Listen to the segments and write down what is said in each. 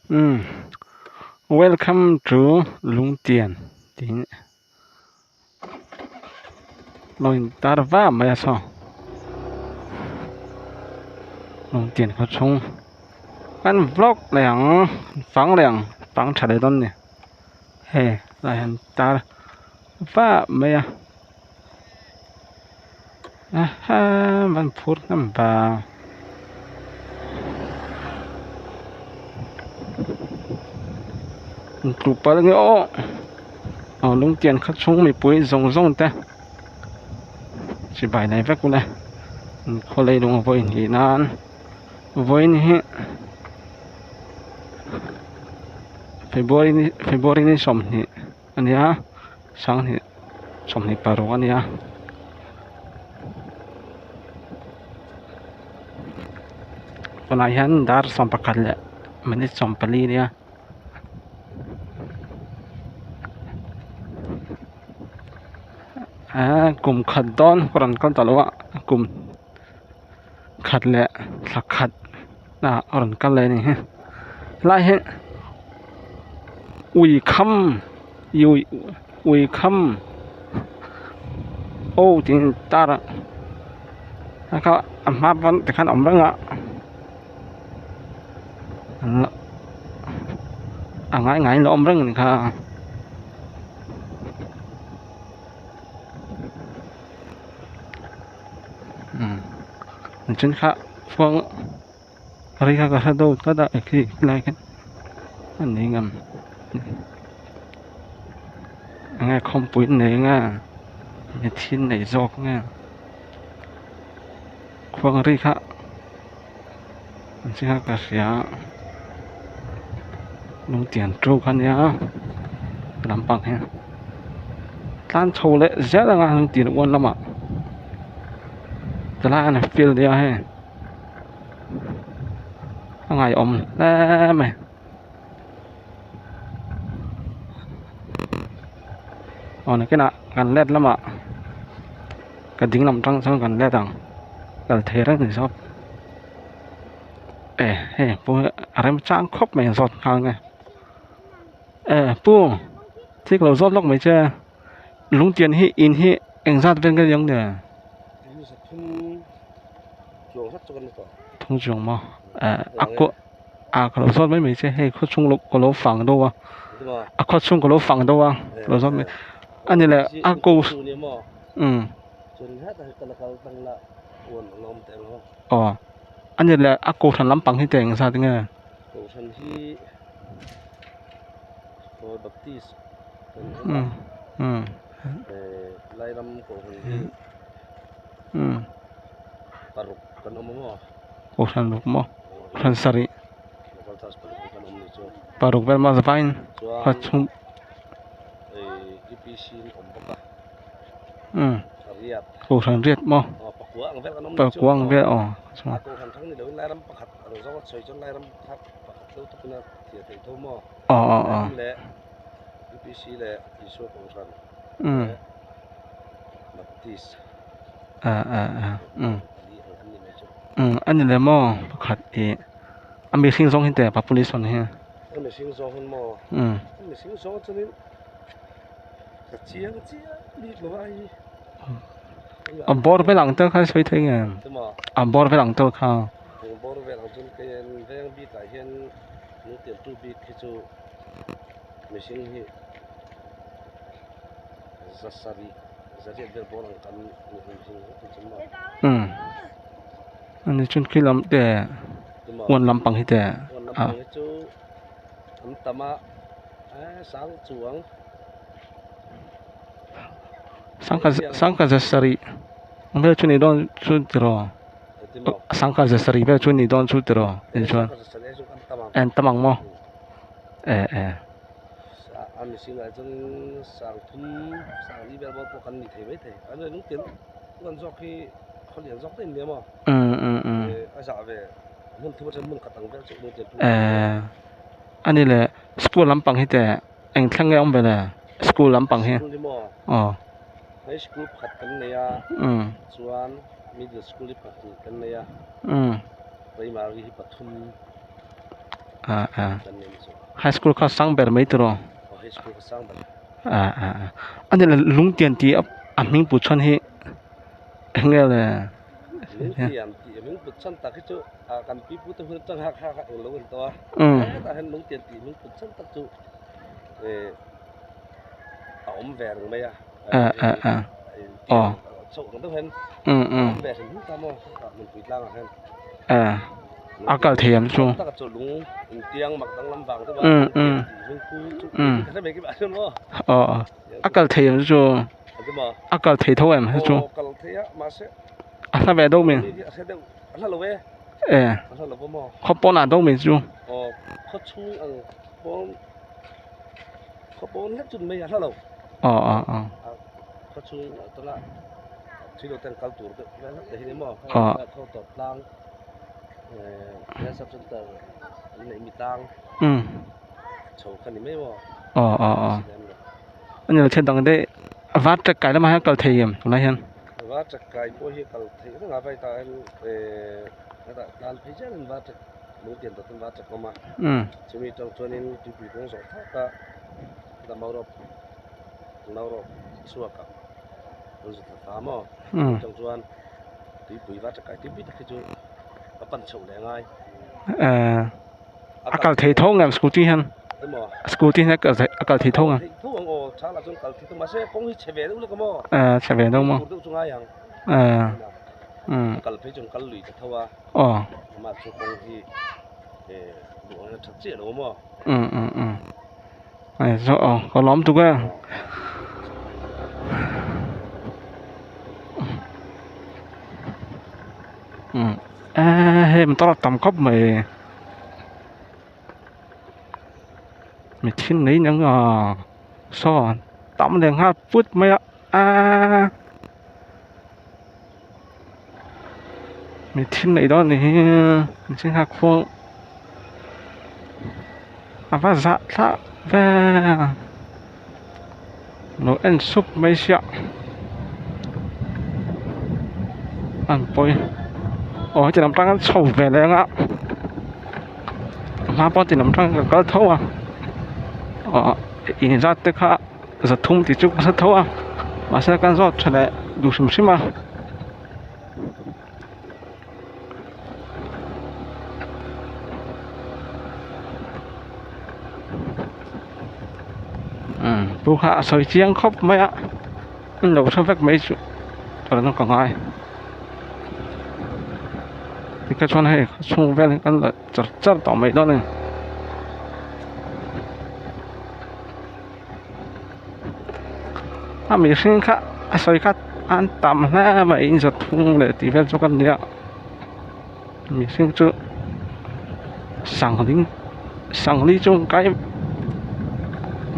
Mm. Welcome to Lung Tian. Tiếng Lung Tar Va Maya So. Lung Tian có chung. Anh vlog lẻng phẳng trả lời đơn nè. Hey, lại hành Tar Va Maya. Ha, văn phút năm bà. Tụ bà nghe ô. Lung Tian có chung mì bùi rong ta. Chỉ bài này vết cũng này. Có lấy đúng với thì nan. Với này. February ni som ni ania sang ni som ni paro ania panayan dar som pakal menit som pali dia kum khat don koran kan talwa kum khat le sakhat na oran kan le ni lai he ui kham ui kham ô tin tar ka amma ban te kan omranga ngay lo omrang ni ka chân khá phương ri ka ka đâu ta đã khi lại cái anh ấy ngầm nghe không bụi này nghe như thiên này giọt nghe phương ri ka anh sẽ ka sẽ nông tiền trâu cái nhá làm bằng ha tan trâu lệ rất là nông tiền quân lắm ạแต่ละอันนั้นฟิลเดียวให้ไงอมได้ไหมนี่ก็น่ะกันเล็ดแล้วมั้งกันดิ้งลำจังซ้อนกันเล็ดต่างกันเทระนี่ชอบเฮ้พวกอะไรมันจ้างครบไหมสดเขาไงปูที่เราชอบล็อกไม่เจอลุงเตียนฮีอินฮีเอ็งซาเป็นกันยังเนี่ย通常嘛，佢說咩啫？係佢從個老房度啊，佢從個老房度啊，佢說咩？อันนี้แหละกูอ๋ออันนี้แหละกูทันลำปังที่แต่งซะถึงไงกูทันที่โดยบัพติสไล่ลำกูทันที่ปารุกกันอมมั้งกูทันลุกมั้งทันสรีปารุกเป็นมาสบายเขาชงกูทันเรียดมั้งปากกวางเรียดอ๋ออันนี้เลยมั้งขัดอันมีสิ่งสองเห็นแต่ปับปุริสอนเฮียมีสิ่งสองเห็นมั้งมีสิ่งสองจะนี่กระเจียนี่หรือว่าบอร์ไปหลังเตอร์เขาช่วยทิ้งไงบอร์ไปหลังเตอร์เขาบอร์ไปหลังจนเกินเรื่องบีแต่เห็นนึกเตรียมตู้บีที่จูมีสิ่งที่จะสรีจะเรียกเรื่องบอร์กันมีสิ่งที่จะมาอันนี้จนคิดลำแต่วันลำปังที่แต่วันลำปังที่จูลำตะมาสังจวงsangka zasari bel chuni don chutro sangka zasari bel chuni don chutro enchuan en tamang mo ami singa jong sang thum sang li bel bo pokan ni thei mai thei ane nung tin wan jok hi kholian jok ten le mo a sa ve mun thu chen mun khatang bel chu nung tin ani le school lampang hi te eng thlang nge om bela school lampang hi high school phat kan neya chuan middle school hi phat kan neya primary hi pathum kan nen high school เขาสร้างแบบไม่ตรอ high school เขาสร้างแบบอันนี้ลุงเตียนตีอ่ะมิงปุชนให้เงี้ยเลยลุงเตียนตีมิงปุชนตักให้จุกันปีพุทธจังหักรู้กันตัวแต่เห็นลุงเตียนตีมิงปุชนตักจุเอาแหวนไหมอ๋อส่งต้องเห็นแหวนถึงตามอ่ะมันปิดล่างอ่ะเห็นอากาศเทียมชูตักจุลุงเตียงหมักตั้งลำบากตัวลุงคู่จุถ้าไม่กี่บาทมั้งอ๋ออากาศเทียมชูอากาศเทียเท่าไหร่มั้ยชูอากาศเทียมาเสอ่ะถ้าแบบต้องมีถ้าเราเว้ถ้าเราบ่มอเขาป้อนอ่ะต้องมีชูอ๋อเขาชูป้อนเขาป้อนเล็กจุดไม่ถ้าเราเขาชูตอนละที่เราแต่งกันตัวแล้วแต่ทีนี้มอเขาตอดตังแล้วสับจนเตอในมีตังโชว์คันนี้ไม่มออันนี้เราเช่นตรงนี้วัดจะไกลแล้วมาให้เกาเทียมตรงนั้นเห็นวัดจะไกลพวกที่เกาเทียมต้องเอาไปตายตานพิจารณาวัดจะลุงเตียนตัววัดจะเข้ามาจะมีจังชวนนี้ที่ปีกงสองถ้าแต่มารบชัวกับรู้สึกฟ้ามอจังชวนที่ปีวัดจะไกลที่ปีที่จูปั่นโฉแรงไงอากาศเทียมไงสกูตี้ฮันสกูตี้นี่ก็อากาศเทียมอ่ะทุ่งโอ้ชาลาจงเกาที่ต้องมาเซ่ปงที่เฉเวต้องเลือกมั้งเฉเวต้องมั้งจงไงยังกัลพี่จงกัลลุยจะเท่าว่ามาชุปงที่หลวงชัดเจนหรือมั้งไอ้soก็ล้อมตุกอ่ะเฮ้ยมันตลอดต่ำครบไหมไม่ทิ้งไหนยังซ้อนต่ำแรง5 ฟุตไหมไม่ทิ้งไหนตอนนี้ไม่ทิ้ง5 ฟุตว่าจะโน้เอ็นซุปไม่เสียอันปอยจะนำตั้งกันโฉบไปแล้วมาปอจะนำตั้งก็เท่าอินจัดเด็กข้าจะทุ่มติดจุกมาเท่ามาเสกันรอดเฉลยดูสมชิมาผู้ข้าสอยเชียงครบไหมเราทำแบบไม่จุตอนนั้นก็ง่ายที่ก็ชวนให้ช่วงเวลากันเลยจัดต่อไม่ได้เลยถ้ามีสิ่งข้าสอยข้าอันต่ำแล้วไม่อินจะทุ่งเลยที่เป็นจุกันเดียวมีสิ่งจุสั่งลิจงไก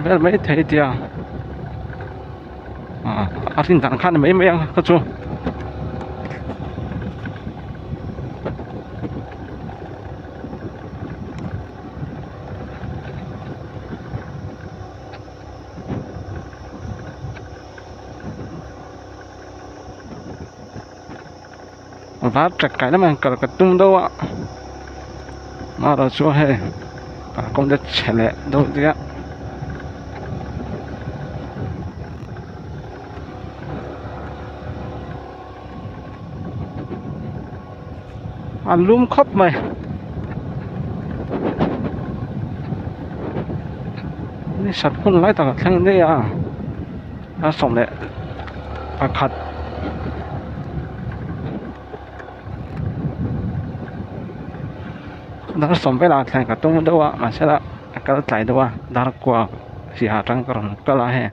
เวลไม่เทียดีอาทิตย์ต่างกันไม่ยังก็จูวัดจะไกลแล้วมันกระตุ้มด้วยมาเราช่วยให้คงจะเฉลยดูดิลุ่มครบไหมนี่สัตว์คนไล่ต่างแข่งได้ถ้าส่งเลยประคัดถ้าส่งไปละแข่งกับตุ้มด้วยมาเสร็จแล้วก็ใจด้วยดาร์กว่าสีหาจังกรนก็ละให้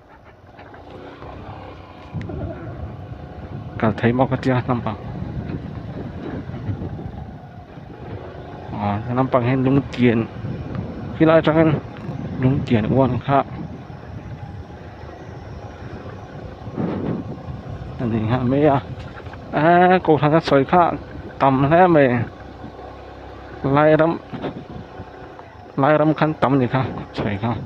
ก็ไทยมอกเตียน้ำปังน้ำปังให้ลุงเตียนที่ไรจังลุงเตียนอ้วนครับอันนี้ฮะไม่กูทางก็สวยข้าต่ำแล้วไม่ไล่รำคันต่ำนี่ครับสวยครับ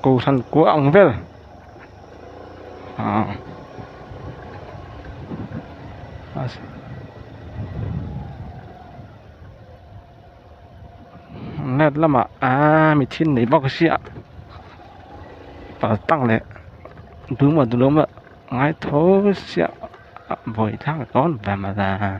กูทันกูอังเวล hết lắm mà mình thiên này bóc xịa và tăng lại đúng mà ngay thố xịa vội thang con về mà là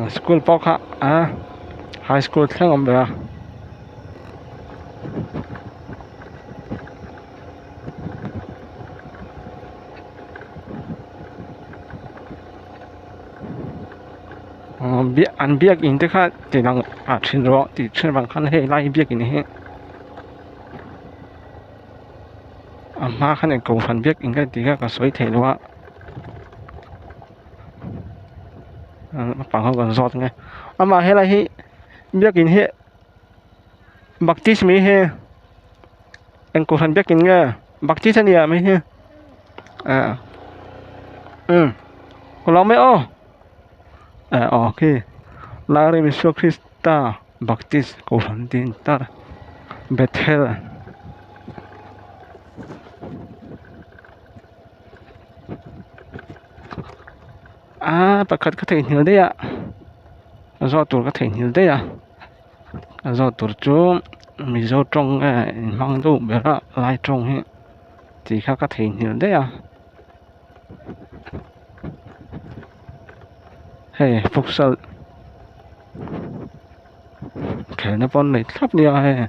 school bóc high school thang ông về biết ăn biết in tức là chỉ năng chuyên rõ thì chuyên bằng khăn hay lại biết in hết mà khăn này cầu phần biết in cái thì cái suy thể đó bằng không còn giọt nghe mà hay là hi biết in hết baptist mi he anh cầu phần biết in nghe baptist này mi he còn lo mấy ô ok Lari Yesus Krista Baptis Kulantin tar Bethel pakat ka thei hil de ya zo tur ka thei hil de ya zo tur chu mi zo trong mang du bera lai trong he ti kha ka thei hil de ya hey futsal kể nó con này thấp đi ai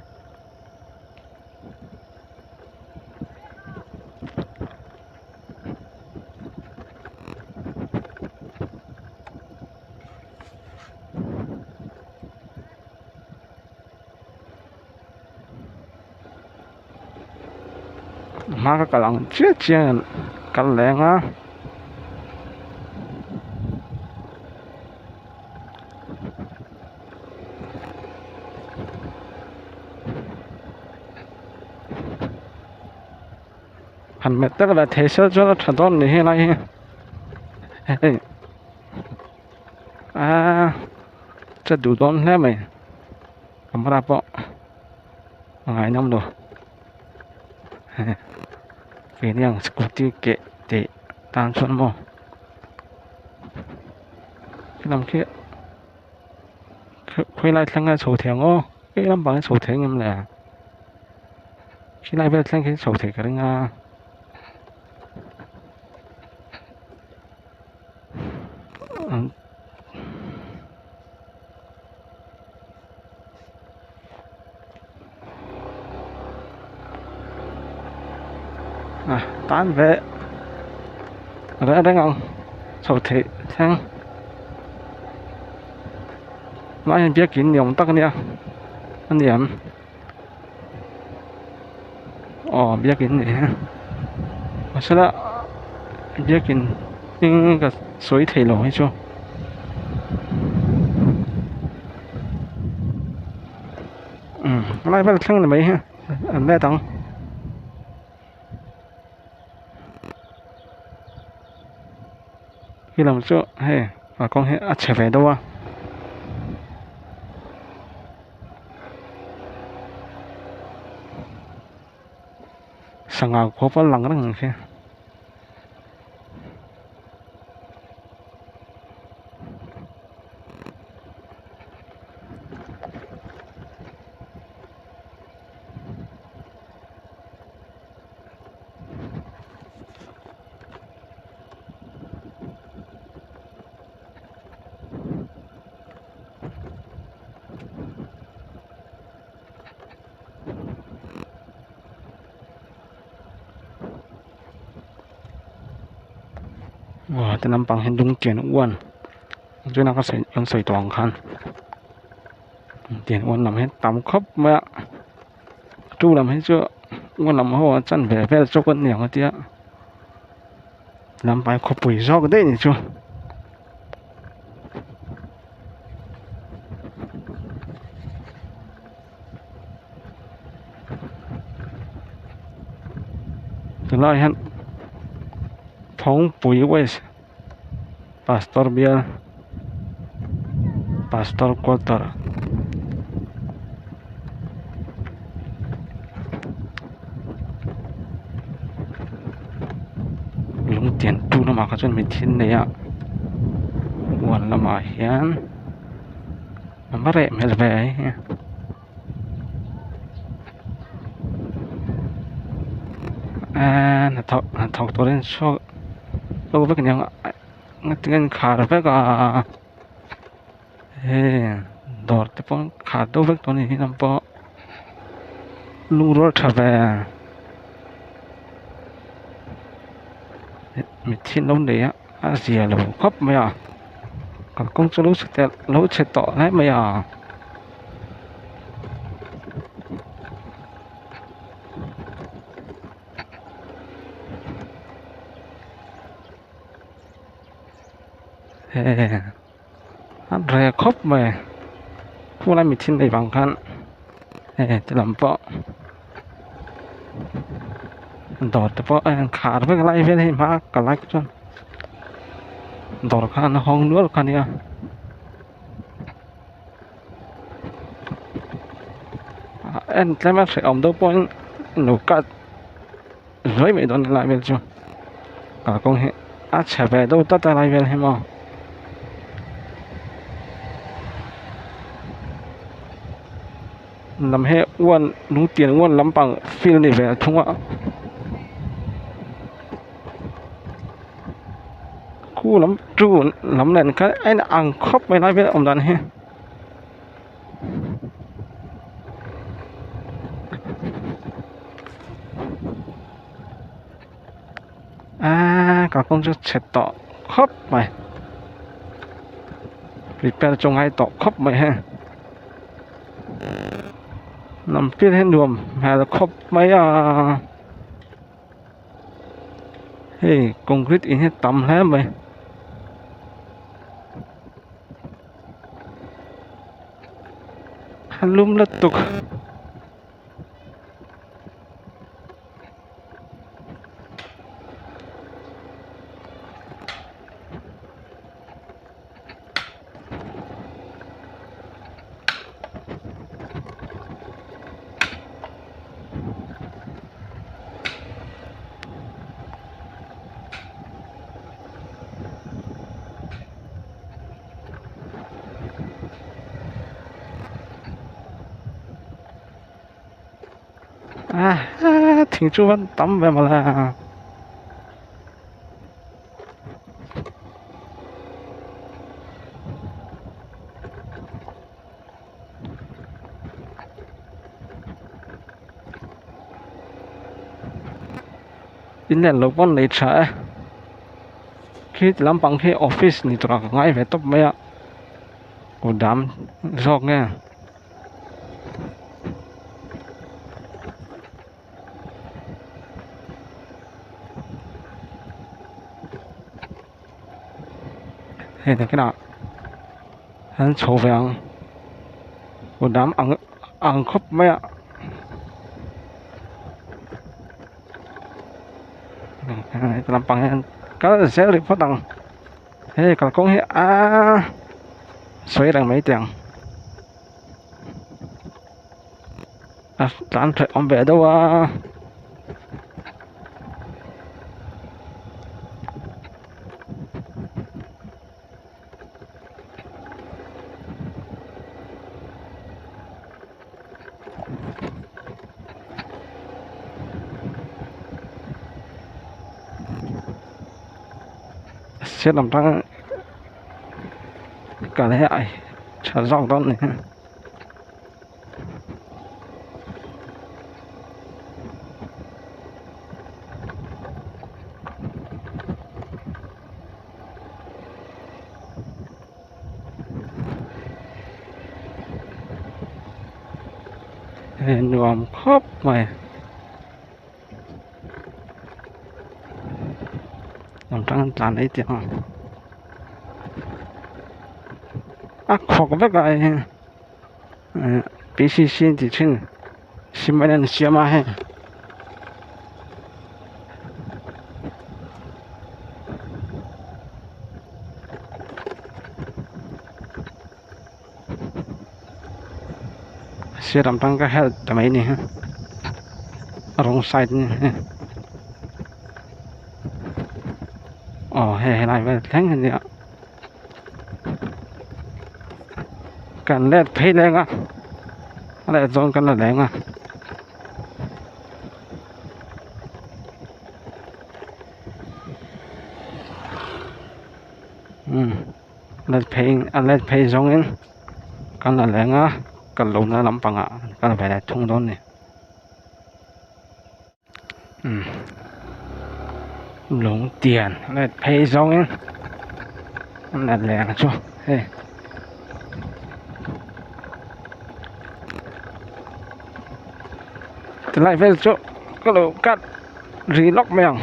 mà cái lòng chết chuyện cái lẹng á hẳn mẹ tức là thế giới cho nó thật tốt này nàyจะดูต้นแล้วไหมทำอะไรปะไงน้ำดูเป็นอย่างสกูตตี้เกะเตะตามชนมอที่ลำเคี้ยคุยไล่ทั้งนั้นโฉเถียงอ๋อที่ลำบากโฉเถียงยังไงที่ไล่ไปทั้งที่โฉเถียงกันง่าtán về ra đấy ngon sầu thị sang mấy anh biết kín dùng tắc nè anh điểm biết kín này sau đó biết kín nhưng cái suối thầy lỗ hay chưa lại bắt thằng này mấy ha anh đây tao khi làm chỗ hay và con hệ trở về đâu sang ngào có phải lằng đó nghe wow tên năm bằng hình dung tiền uốn cho nó có sẽ用水toàn khăn tiền uốn làm hết tắm khóc mẹ chu làm hết chưa uốn làm hoa chân về về cho con nhiều cái tiếc làm bài khóc bụi do cái đấy nhỉ chưa từ lại hắn phong bụi quay pastor biar pastor kotor nó mà có chuyện mình thiên này ạ buồn là mà hiến mà bắt rệm hay là về ấy à là thọc tôi lên cho tôi với cái nhau tiếng khá là với cả ê đọt thì phong khá đâu với tôi này làm bao lu rồi trở về mình thiên đông đấy á gì là khóc mày à còn công cho lúc sẽ tỏ đấy mày à ê anh rè khóc màyผู้ไล่มีทิ้นในบางครั้งจะลำเปาะดอดแต่เปาะขาดเพื่อไล่เพื่อให้มากกับไล่จนดอดข้างห้องนู้นข้างนี้แต่มาใส่อมตัวปนหนูกัดเลยไม่โดนไล่เวลจ้ะก็คงเห็นอาจจะไปดูตัดไล่เวลให้มั้งlàm hệ uốn nung tiền uốn lắm bằng phim này về chung ạ khu lắm trụ lắm này cái anh ăn khóc mới nói với ông đàn he cả công chức chết tọ khóc mày vì bây giờ trong ai tọ khóc mày ha nằm phía trên đường mà là khóc mấy hey concrete in hết tầm hết mày hắn lum lật tục挺住vẫn tắm về mà là in đèn lốp vẫn lấy trả khi làm bằng khi office này tụi ngay về top mấy ạ của đám giọt nghe hey này cái nào hắn sổ vàng của đám ăn khóc mấy ạ làm bằng cái sẽ được phát động hey còn có hệ xoay đằng mấy tiền làm phải ông về đâu sẽ làm ra cả thế này trả dòng đó này nuông khóc mày làm trăng tràn ấy tiếng khó có cái BCC thì trên xin mấy lần xia mà hay xia làm trăng cái hết tầm ấy này ha wrong side này hè lại về tháng hình ạ cần lết thấy lên á lại dọn cần là lên á lết thấy dọn in cần là lên á cần lùn nó lắm bằng ạ cần là phải là thông đón này lùn tiền lết thấy dọn in là lên cho hey lại về chỗ cái lỗ cắt rì lóc mèo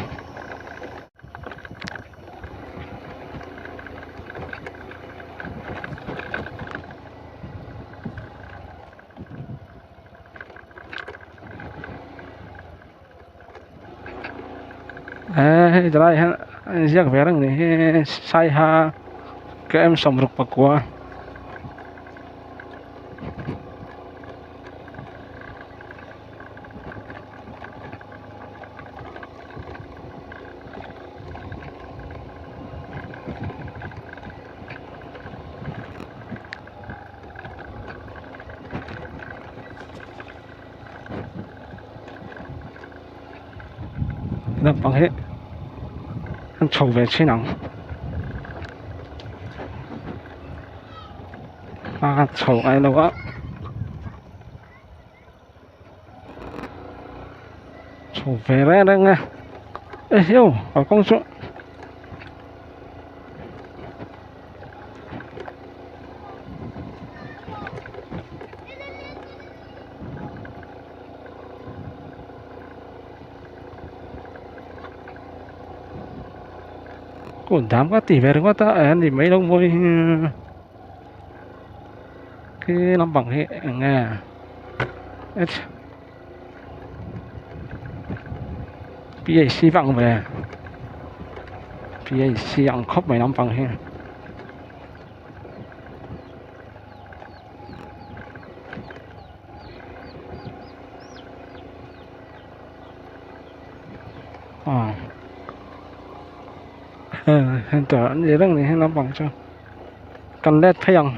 jadi siap bareng nih saya ke em Somruk Papua bằng hết anh chầu về trên nắng chầu ai đâu á chầu về đấy đây nghe ê hiếu ở công dụng còn đám các tỷ về đúng không ta em thì mấy đông vui cái làm bằng hệ nghe PAC vắng về PAC ăn khóc mấy năm bằng hệ hiện tại gì đó này làm bằng cho cần led phải không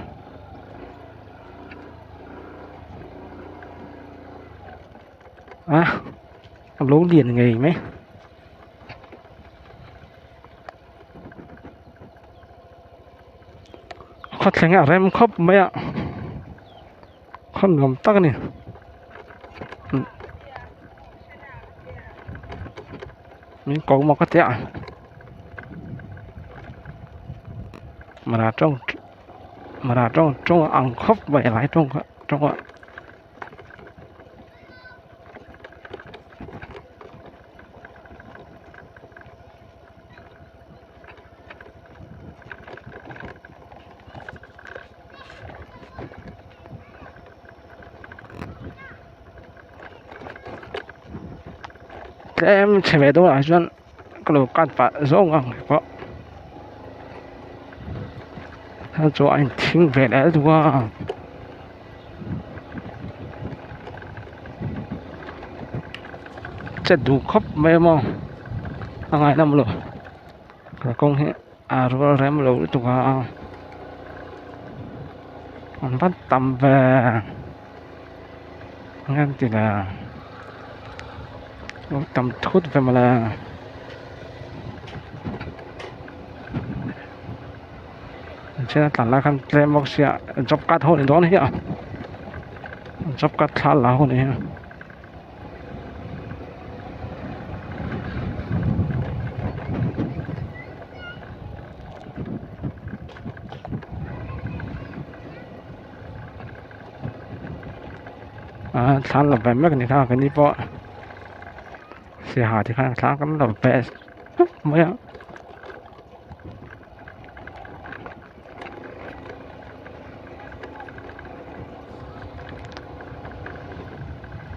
lố liền nghề mấy khó thành à em khóc mấy ạ con ngầm tắc này mình có một cái tẹo mà là trong ăn khóc vậy lại trong ạ em sẽ về đâu là chuyện cái lỗ cắt phải giống ăn có cho anh听về đấy thôi chết đủ khóc mấy mà ngày năm rồi công hệ rồi em lâu tụi anh bắt tầm về ngăn thì là tầm thốt về mà là trên tận là khăn tem bóc xịa job cắt hồi đó này ạ job cắt khá là hồi này sáng là về mấy cái này khác cái đi bộ xe hà thì khác sáng cái là về mấy ạ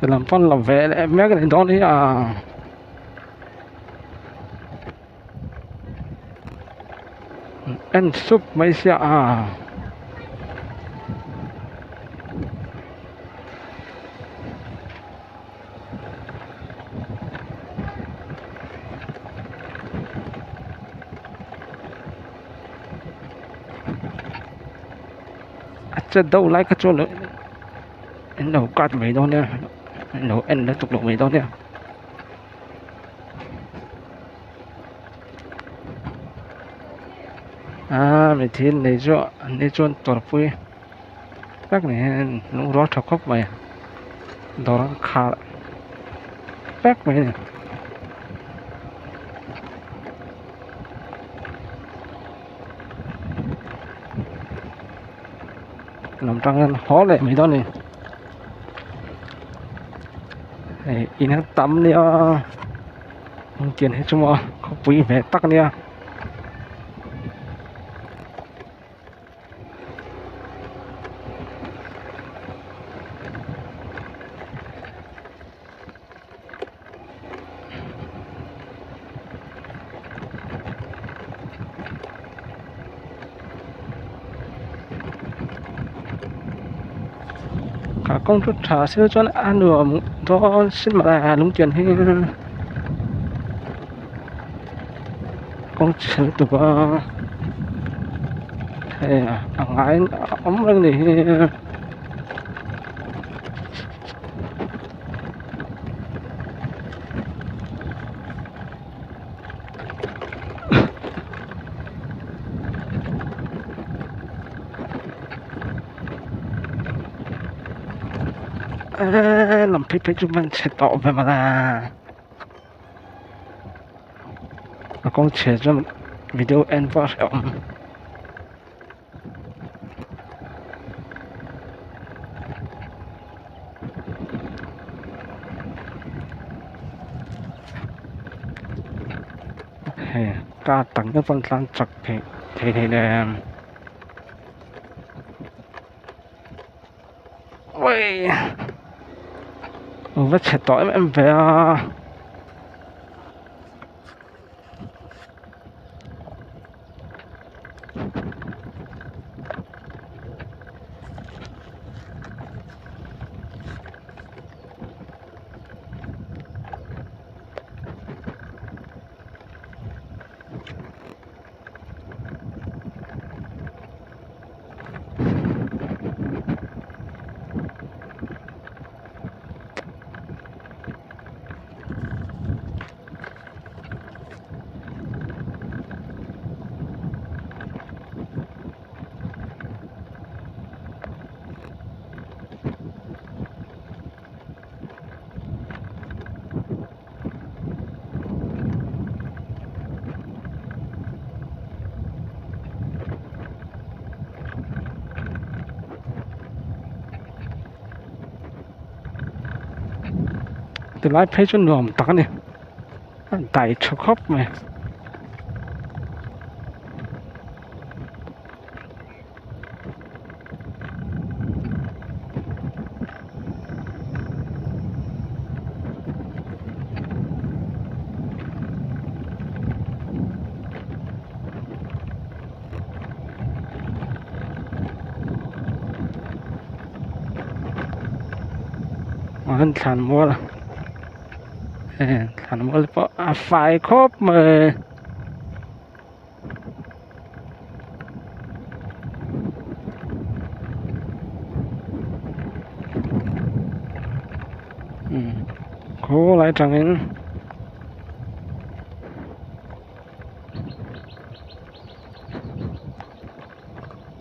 làm phân làm về mấy cái này đó đấy ăn súp mấy xe 这都来个做了，老干没到呢，老摁了tục没到呢。每天你做多贵，các này nó rót thọc khóc mày, đó khá, các mày này. Làm trăng khó lại mấy đó này, in hết tắm đi không tiền hết chung mà không quý về tắc đi cả công chút trả sữa cho nó ăn được đó xin mà là đúng tiền hay con sữa tụi thì ngái ống lên thì làm phép chúng mình sẽ tỏ về mà là con sẽ cho video end vào sẽ ca tặng cái phần lan chặt thì là ôi vất sẽ tỏi em về từ lái phê cho nồm tao này tại cho khóc mày anh thằng mua là thằng mua phải khóc mà cố lại chẳng em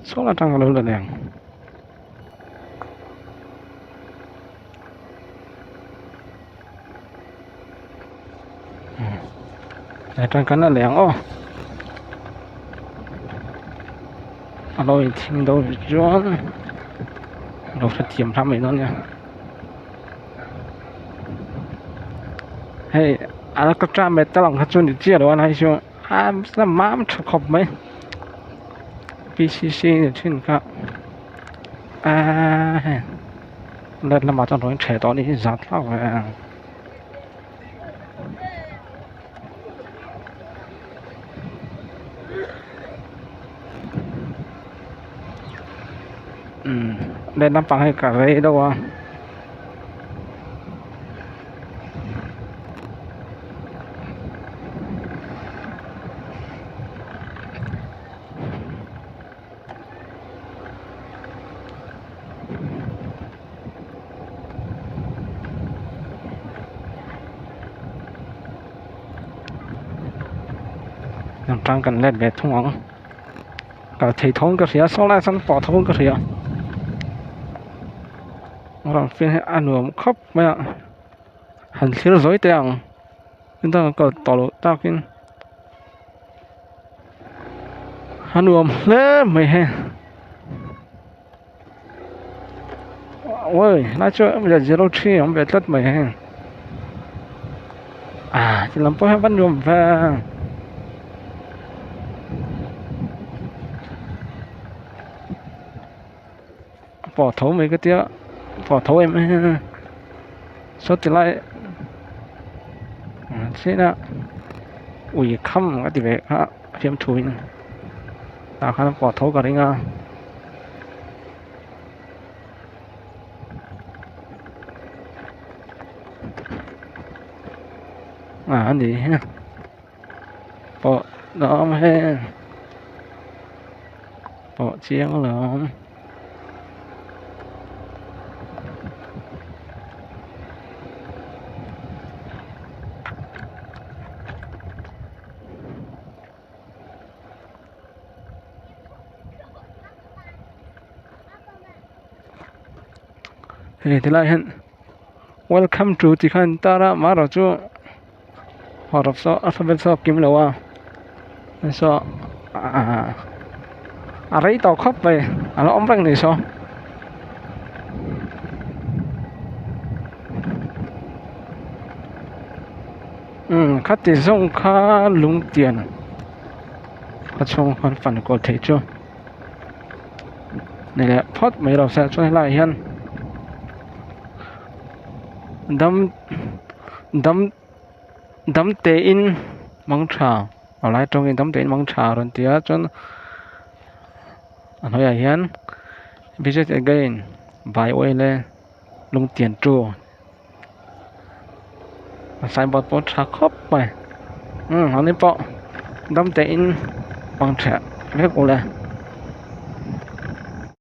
số là chẳng là đèn trong cái nó lẻng ô rồi听到装老是点他们那呢嘿个站没得了他做你借的还说那妈妈吃口没BCC 的听看那马上容易扯到你啥套đây nắm bằng hay cả đây đâu ยังตั้งกันเล่นเบ็ดทุ่งก็ถีทงก็เสียสองไล่สันปอทงก็เสียเราเพียงให้อันหนุ่มครบไหมอ่ะหันเสียร้อยเตียงนี่ต้องก็ต่อรถตากินอันหนุ่มเล่ไม่ให้โอ้ยน่าจะไม่ได้0ที่ผมไปตัดไม่ให้จะลำพให้บ้านหนุ่มแพงปอดthấu mấy cái tía pỏ thấu em số tiền lại thế đó ui khăm cái gì vậy hả phim chui nè tao khá pỏ thấu cả đấy nga anh gì ha pỏ đó mà pỏ chiên lắm thế thì lại hiện welcome to thì khăn ta đã mà rồi chú họ đọc số alphabet số kim lâu số đấy tàu khóc về nó ống răng này số khách thì dùng khá lung tiền khách trong hoàn phản có thể chưa này là pot mấy đầu xe cho lại hiện đâm tê in mong trà ở lại trong cái đâm tê in mong trà rồi tía cho nói là hiền visit again buy oil lung tiền trù sai bọt bọt trà khóc mày họ nên bỏ đâm tê in mong trà phép oil